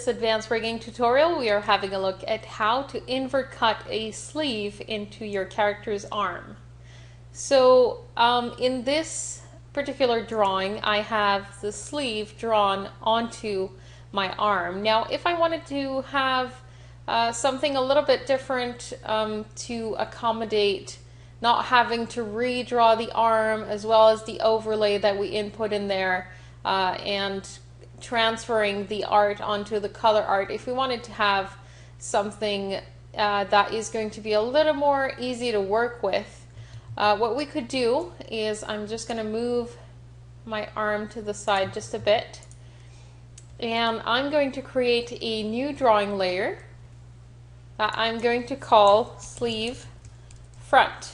In this advanced rigging tutorial, we are having a look at how to invert cut a sleeve into your character's arm. So in this particular drawing, I have the sleeve drawn onto my arm. Now, if I wanted to have something a little bit different to accommodate not having to redraw the arm as well as the overlay that we input in there and transferring the art onto the color art, if we wanted to have something that is going to be a little more easy to work with, what we could do is I'm just going to move my arm to the side just a bit, and I'm going to create a new drawing layer that I'm going to call sleeve front.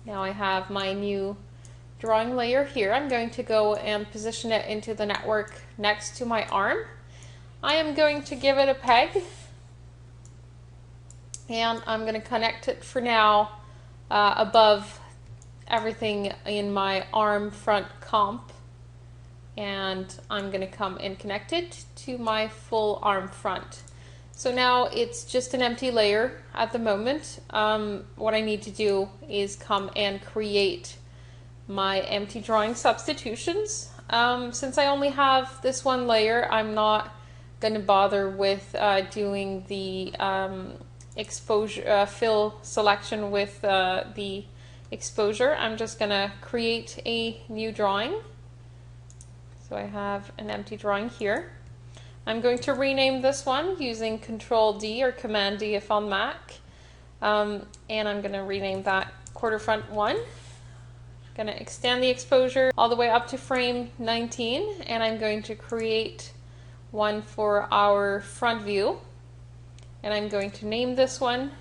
Now I have my new drawing layer here. I'm going to go and position it into the network next to my arm. I am going to give it a peg, and I'm going to connect it for now above everything in my arm front comp, and I'm going to come and connect it to my full arm front. So now it's just an empty layer at the moment. What I need to do is come and create my empty drawing substitutions. Since I only have this one layer, I'm not going to bother with doing the exposure fill selection with the exposure. I'm just going to create a new drawing. So I have an empty drawing here. I'm going to rename this one using Control D or Command D if on Mac, and I'm going to rename that quarter front 1. Going to extend the exposure all the way up to frame 19, and I'm going to create one for our front view, and I'm going to name this one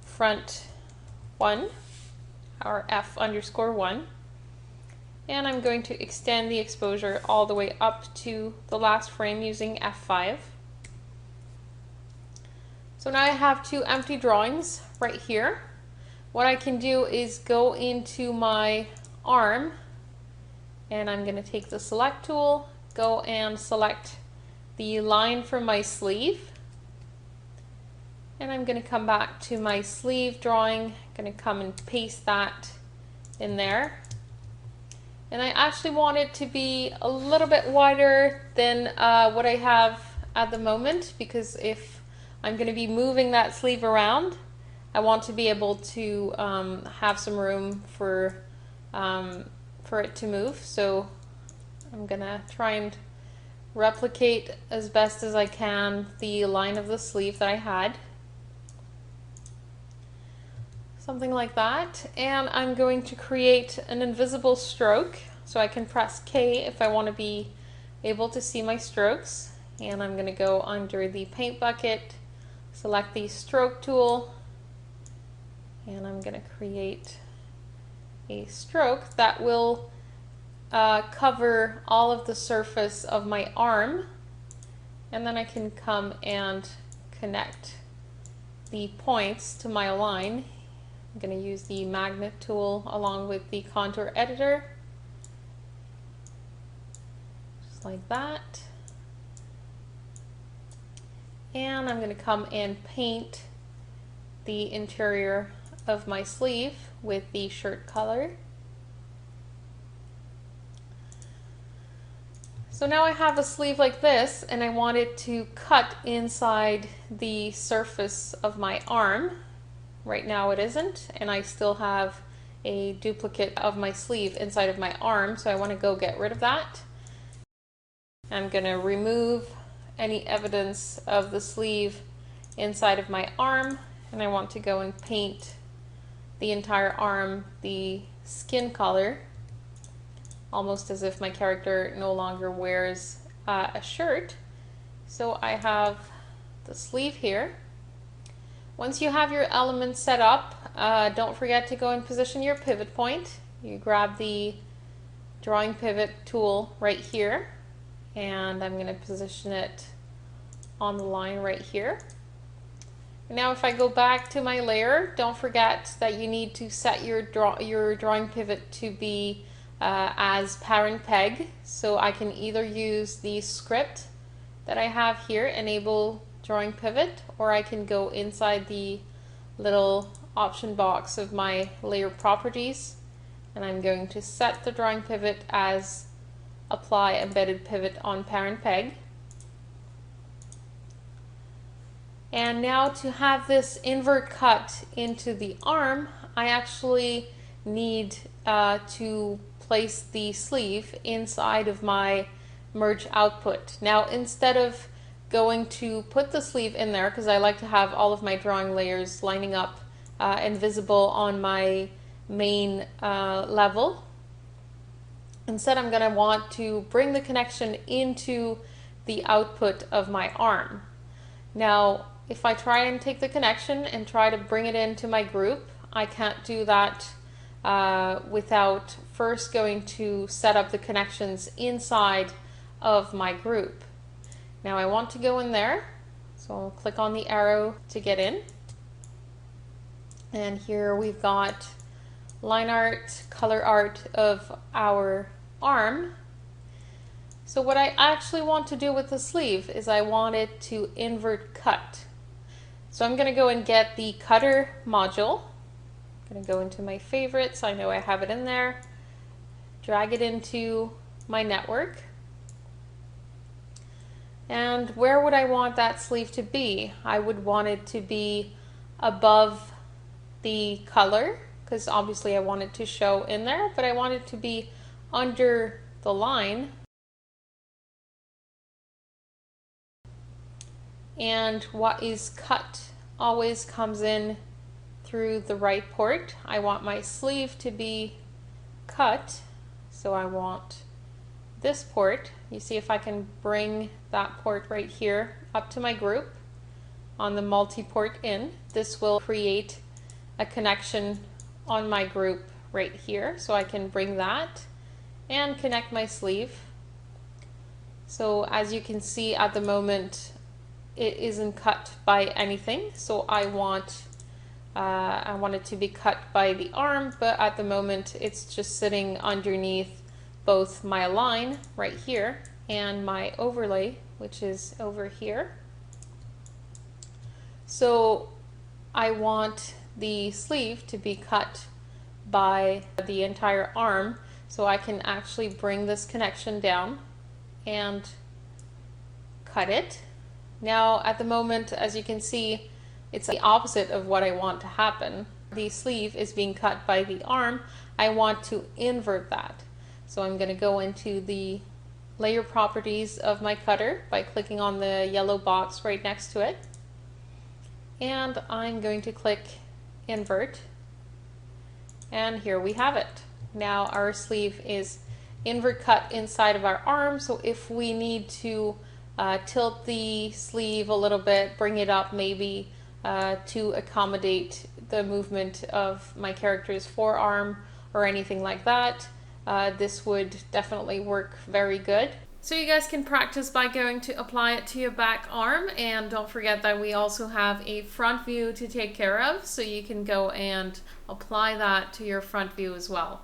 front 1 or F_1, and I'm going to extend the exposure all the way up to the last frame using F5. So now I have two empty drawings right here. What I can do is go into my arm, and I'm going to take the select tool, go and select the line from my sleeve, and I'm going to come back to my sleeve drawing, going to come and paste that in there. And I actually want it to be a little bit wider than what I have at the moment, because if I'm going to be moving that sleeve around, I want to be able to have some room for it to move. So I'm gonna try and replicate as best as I can the line of the sleeve that I had. Something like that. And I'm going to create an invisible stroke. So I can press K if I want to be able to see my strokes. And I'm going to go under the paint bucket, select the stroke tool, and I'm going to create a stroke that will cover all of the surface of my arm, and then I can come and connect the points to my line. I'm going to use the magnet tool along with the contour editor, just like that. And I'm going to come and paint the interior of my sleeve with the shirt color. So now I have a sleeve like this, and I want it to cut inside the surface of my arm. Right now it isn't, and I still have a duplicate of my sleeve inside of my arm, so I want to go get rid of that. I'm going to remove any evidence of the sleeve inside of my arm, and I want to go and paint the entire arm the skin color, almost as if my character no longer wears a shirt. So I have the sleeve here. Once you have your elements set up, don't forget to go and position your pivot point. You grab the drawing pivot tool right here, and I'm going to position it on the line right here. Now if I go back to my layer, don't forget that you need to set your drawing pivot to be as parent peg. So I can either use the script that I have here, enable drawing pivot, or I can go inside the little option box of my layer properties, and I'm going to set the drawing pivot as apply embedded pivot on parent peg. And now to have this invert cut into the arm, I actually need to place the sleeve inside of my merge output. Now instead of going to put the sleeve in there, because I like to have all of my drawing layers lining up and visible on my main level, instead I'm going to want to bring the connection into the output of my arm. Now if I try and take the connection and try to bring it into my group, I can't do that without first going to set up the connections inside of my group. Now I want to go in there, so I'll click on the arrow to get in. And here we've got line art, color art of our arm. So what I actually want to do with the sleeve is I want it to invert cut. So I'm going to go and get the cutter module. I'm going to go into my favorites. I know I have it in there. Drag it into my network. And where would I want that sleeve to be? I would want it to be above the color, because obviously I want it to show in there, but I want it to be under the line. And what is cut always comes in through the right port. I want my sleeve to be cut, so I want this port. You see if I can bring that port right here up to my group on the multi-port in. This will create a connection on my group right here, so I can bring that and connect my sleeve. So as you can see at the moment, it isn't cut by anything, so I want it to be cut by the arm, but at the moment it's just sitting underneath both my line right here and my overlay, which is over here. So I want the sleeve to be cut by the entire arm, so I can actually bring this connection down and cut it. Now at the moment, as you can see, it's the opposite of what I want to happen. The sleeve is being cut by the arm. I want to invert that. So I'm going to go into the layer properties of my cutter by clicking on the yellow box right next to it. And I'm going to click invert. And here we have it. Now our sleeve is invert cut inside of our arm. So if we need to tilt the sleeve a little bit, bring it up maybe to accommodate the movement of my character's forearm or anything like that, this would definitely work very good. So you guys can practice by going to apply it to your back arm, and don't forget that we also have a front view to take care of, so you can go and apply that to your front view as well.